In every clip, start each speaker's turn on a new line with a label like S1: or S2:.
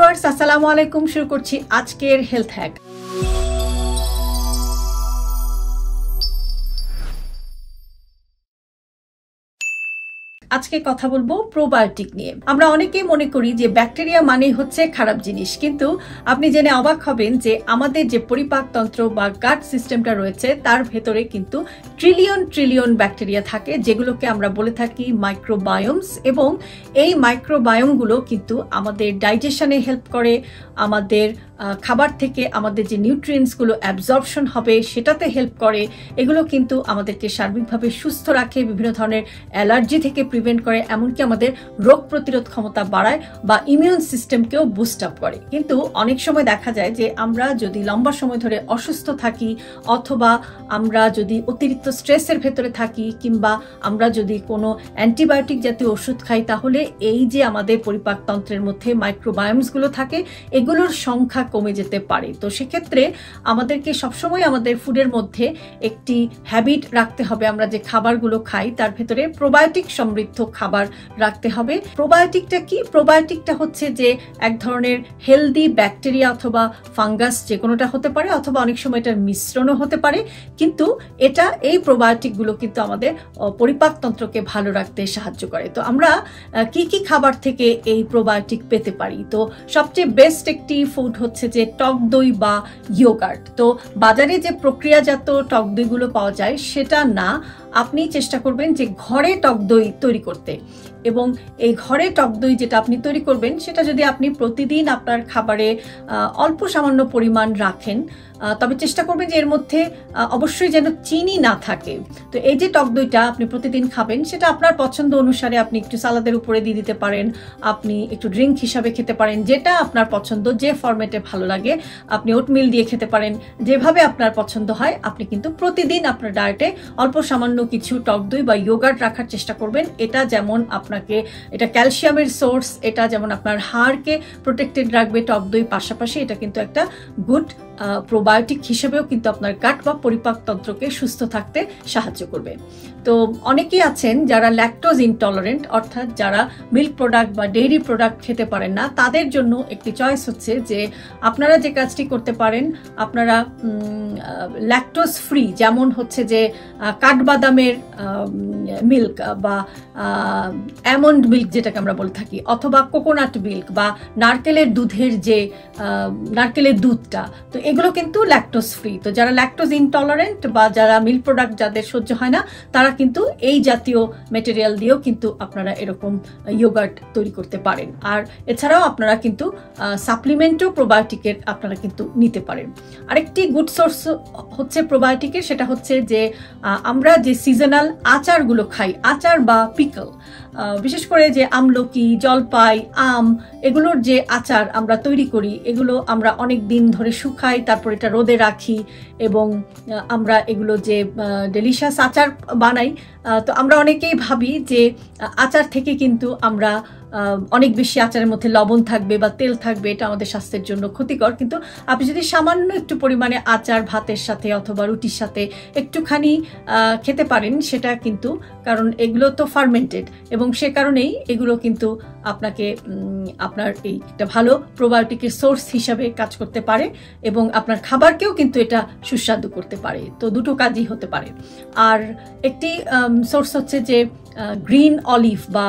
S1: Viewers আসসালামু আলাইকুম। শুরু করছি আজকের হেলথ হ্যাক। আজকে কথা বলবো প্রোবায়োটিক নিয়ে। আমরা অনেকেই মনে করি যে ব্যাকটেরিয়া মানেই হচ্ছে খারাপ জিনিস, কিন্তু আপনি জেনে অবাক হবেন যে আমাদের যে পরিপাকতন্ত্র বা গাট সিস্টেমটা রয়েছে তার ভেতরে কিন্তু ট্রিলিয়ন ট্রিলিয়ন ব্যাকটেরিয়া থাকে, যেগুলোকে আমরা বলে থাকি মাইক্রোবায়োমস। এবং এই মাইক্রোবায়োমগুলো কিন্তু আমাদের ডাইজেশনে হেল্প করে, আমাদের খাবার থেকে আমাদের যে নিউট্রিয়েন্টসগুলো অ্যাবজর্পশন হবে সেটাতে হেল্প করে। এগুলো কিন্তু আমাদেরকে সার্বিকভাবে সুস্থ রাখে, বিভিন্ন ধরনের অ্যালার্জি থেকে প্রিভেন্ট করে, এমনকি আমাদের রোগ প্রতিরোধ ক্ষমতা বাড়ায় বা ইমিউন সিস্টেমকেও বুস্ট আপ করে। কিন্তু অনেক সময় দেখা যায় যে আমরা যদি লম্বা সময় ধরে অসুস্থ থাকি, অথবা আমরা যদি অতিরিক্ত স্ট্রেসের ভেতরে থাকি, কিংবা আমরা যদি কোনো অ্যান্টিবায়োটিক জাতীয় ওষুধ খাই, তাহলে এই যে আমাদের পরিপাকতন্ত্রের মধ্যে মাইক্রোবায়োমসগুলো থাকে এগুলোর সংখ্যা কমে যেতে পারে। তো সেক্ষেত্রে আমাদেরকে সবসময় আমাদের ফুডের মধ্যে একটি হ্যাবিট রাখতে হবে, আমরা যে খাবারগুলো খাই তার ভেতরে প্রোবায়োটিক সমৃদ্ধ খাবার রাখতে হবে। প্রোবায়োটিকটা কি? প্রোবায়োটিকটা হচ্ছে যে এক ধরনের হেলদি ব্যাকটেরিয়া অথবা ফাঙ্গাস, যে কোনোটা হতে পারে, অথবা অনেক সময় এটার মিশ্রণও হতে পারে। কিন্তু এই প্রোবায়োটিকগুলো কিন্তু আমাদের পরিপাকতন্ত্রকে ভালো রাখতে সাহায্য করে। তো আমরা কি কি খাবার থেকে এই প্রোবায়োটিক পেতে পারি? তো সবচেয়ে বেস্ট একটি ফুড হচ্ছে যে টক দই বা ইয়োগার্ট। তো বাজারে যে প্রক্রিয়াজাত টক দইগুলো পাওয়া যায় সেটা না, আপনি চেষ্টা করবেন যে ঘরে টক দই তৈরি করতে। এবং এই ঘরে টক দই যেটা আপনি তৈরি করবেন সেটা যদি আপনি প্রতিদিন আপনার খাবারে অল্প সামান্য পরিমাণ রাখেন, তবে চেষ্টা করবেন যে এর মধ্যে অবশ্যই যেন চিনি না থাকে। তো এই যে টক দইটা আপনি প্রতিদিন খাবেন সেটা আপনার পছন্দ অনুসারে আপনি একটু সালাদের উপরে দিয়ে দিতে পারেন, আপনি একটু ড্রিঙ্ক হিসাবে খেতে পারেন, যেটা আপনার পছন্দ, যে ফরম্যাটে ভালো লাগে। আপনি ওটমিল দিয়ে খেতে পারেন, যেভাবে আপনার পছন্দ হয়। আপনি কিন্তু প্রতিদিন আপনার ডায়েটে অল্প সামান্য কিছু টক দই বা ইয়োগার্ট রাখার চেষ্টা করবেন। এটা যেমন এটা ক্যালসিয়ামের সোর্স, এটা যেমন আপনার হাড়কে প্রোটেক্টেড রাখবে টক দই, পাশাপাশি এটা কিন্তু একটা গুড প্রোবায়োটিক হিসেবেও কিন্তু আপনার গাট বা পরিপাকতন্ত্রকে সুস্থ থাকতে সাহায্য করবে। তো অনেকেই আছেন যারা ল্যাকটোজ ইনটলারেন্ট, অর্থাৎ যারা মিল্ক প্রোডাক্ট বা ডেইরি প্রোডাক্ট খেতে পারেন না, তাদের জন্য একটি চয়েস হচ্ছে যে আপনারা যে কাজটি করতে পারেন, আপনারা ল্যাকটোজ ফ্রি, যেমন হচ্ছে যে কাঠবাদামের মিল্ক বা অ্যালমন্ড মিল্ক যেটাকে আমরা বলে থাকি, অথবা কোকোনাট মিল্ক বা নারকেলের দুধের যে নারকেলের দুধটা, তো এগুলো কিন্তু ল্যাকটোজ ফ্রি। তো যারা ল্যাকটোজ ইনটলারেন্ট বা যারা মিল্ক প্রোডাক্ট যাদের সহ্য হয় না, তারা কিন্তু এই জাতীয় ম্যাটেরিয়াল দিয়েও কিন্তু আপনারা এরকম ইয়োগার্ট তৈরি করতে পারেন। আর এছাড়াও আপনারা কিন্তু সাপ্লিমেন্টও প্রোবায়োটিকের আপনারা কিন্তু নিতে পারেন। আরেকটি গুড সোর্স হচ্ছে প্রোবায়োটিকের, সেটা হচ্ছে যে আমরা যে সিজনাল আচারগুলো খাই, আচার বা পিকল, বিশেষ করে যে আমলকি, জলপাই, আম, এগুলোর যে আচার আমরা তৈরি করি, এগুলো আমরা অনেক দিন ধরে শুকাই, তারপর এটা রোদে রাখি এবং আমরা এগুলো যে ডেলিশিয়াস আচার বানাই। তো আমরা অনেকেই ভাবি যে আচার থেকে কিন্তু আমরা অনেক বেশি আচারের মধ্যে লবণ থাকবে বা তেল থাকবে, এটা আমাদের স্বাস্থ্যের জন্য ক্ষতিকর। কিন্তু আপনি যদি সামান্য একটু পরিমাণে আচার ভাতের সাথে অথবা রুটির সাথে একটুখানি খেতে পারেন, সেটা কিন্তু, কারণ এগুলো তো ফার্মেন্টেড, এবং সে কারণেই এগুলো কিন্তু আপনাকে আপনার এই একটা ভালো প্রোবায়োটিকের সোর্স হিসাবে কাজ করতে পারে, এবং আপনার খাবারকেও কিন্তু এটা সুস্বাদু করতে পারে। তো দুটো কাজই হতে পারে। আর একটি সোর্স হচ্ছে যে গ্রিন অলিভ বা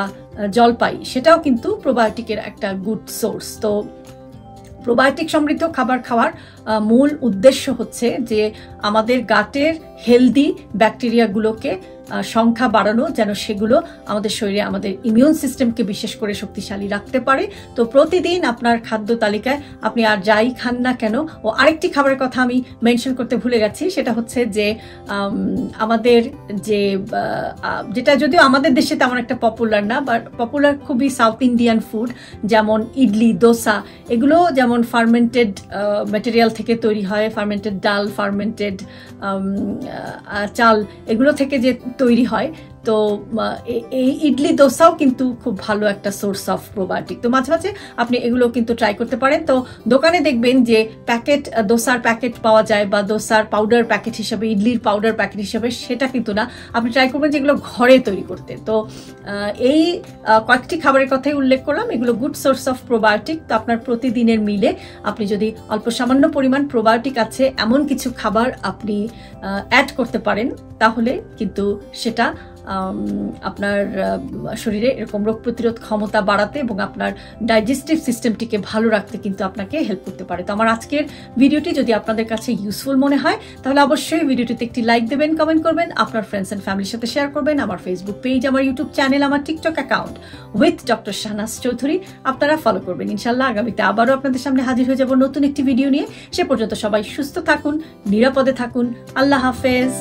S1: জলপাই, সেটাও কিন্তু প্রোবায়োটিকের একটা গুড সোর্স। তো প্রোবায়োটিক সমৃদ্ধ খাবার খাওয়ার মূল উদ্দেশ্য হচ্ছে যে আমাদের গাটের হেলদি ব্যাকটেরিয়াগুলোকে সংখ্যা বাড়ানো, যেন সেগুলো আমাদের শরীরে আমাদের ইমিউন সিস্টেমকে বিশেষ করে শক্তিশালী রাখতে পারে। তো প্রতিদিন আপনার খাদ্য তালিকায় আপনি আর যাই খান না কেন, ও আরেকটি খাবারের কথা আমি মেনশন করতে ভুলে গেছি, সেটা হচ্ছে যে আমাদের যেটা যদিও আমাদের দেশে তেমন একটা পপুলার না, বাট পপুলার খুবই সাউথ ইন্ডিয়ান ফুড, যেমন ইডলি, দোসা, এগুলো যেমন ফার্মেন্টেড ম্যাটেরিয়াল থেকে তৈরি হয়, ফার্মেন্টেড ডাল, ফার্মেন্টেড চাল, এগুলো থেকে যে তৈরি হয়। তো এই ইডলি দোসাও কিন্তু খুব ভালো একটা সোর্স অফ প্রোবায়োটিক। তো মাঝে মাঝে আপনি এগুলো কিন্তু ট্রাই করতে পারেন। তো দোকানে দেখবেন যে দোসার প্যাকেট পাওয়া যায় বা দোসার পাউডার প্যাকেট হিসাবে, ইডলির পাউডার প্যাকেট হিসাবে, সেটা কিন্তু না। আপনি ট্রাই করবেন যেগুলো ঘরে তৈরি করতে। তো এই কয়েকটি খাবারের কথাই উল্লেখ করলাম, এগুলো গুড সোর্স অফ প্রোবায়োটিক। তো আপনার প্রতিদিনের মিলে আপনি যদি অল্প সামান্য পরিমাণ প্রোবায়োটিক আছে এমন কিছু খাবার আপনি অ্যাড করতে পারেন, তাহলে কিন্তু সেটা আপনার শরীরে এরকম রোগ প্রতিরোধ ক্ষমতা বাড়াতে এবং আপনার ডাইজেস্টিভ সিস্টেমটিকে ভালো রাখতে কিন্তু আপনাকে হেল্প করতে পারে। তো আমার আজকের ভিডিওটি যদি আপনাদের কাছে ইউজফুল মনে হয় তাহলে অবশ্যই ভিডিওটিতে একটি লাইক দেবেন, কমেন্ট করবেন, আপনার ফ্রেন্ডস অ্যান্ড ফ্যামিলির সাথে শেয়ার করবেন। আমার ফেসবুক পেজ, আমার ইউটিউব চ্যানেল, আমার TikTok account with doctor Shahnaz Chowdhury আপনারা ফলো করবেন। ইনশাল্লাহ আগামীতে আবারও আপনাদের সামনে হাজির হয়ে যাব নতুন একটি ভিডিও নিয়ে। সে পর্যন্ত সবাই সুস্থ থাকুন, নিরাপদে থাকুন। আল্লাহ হাফেজ।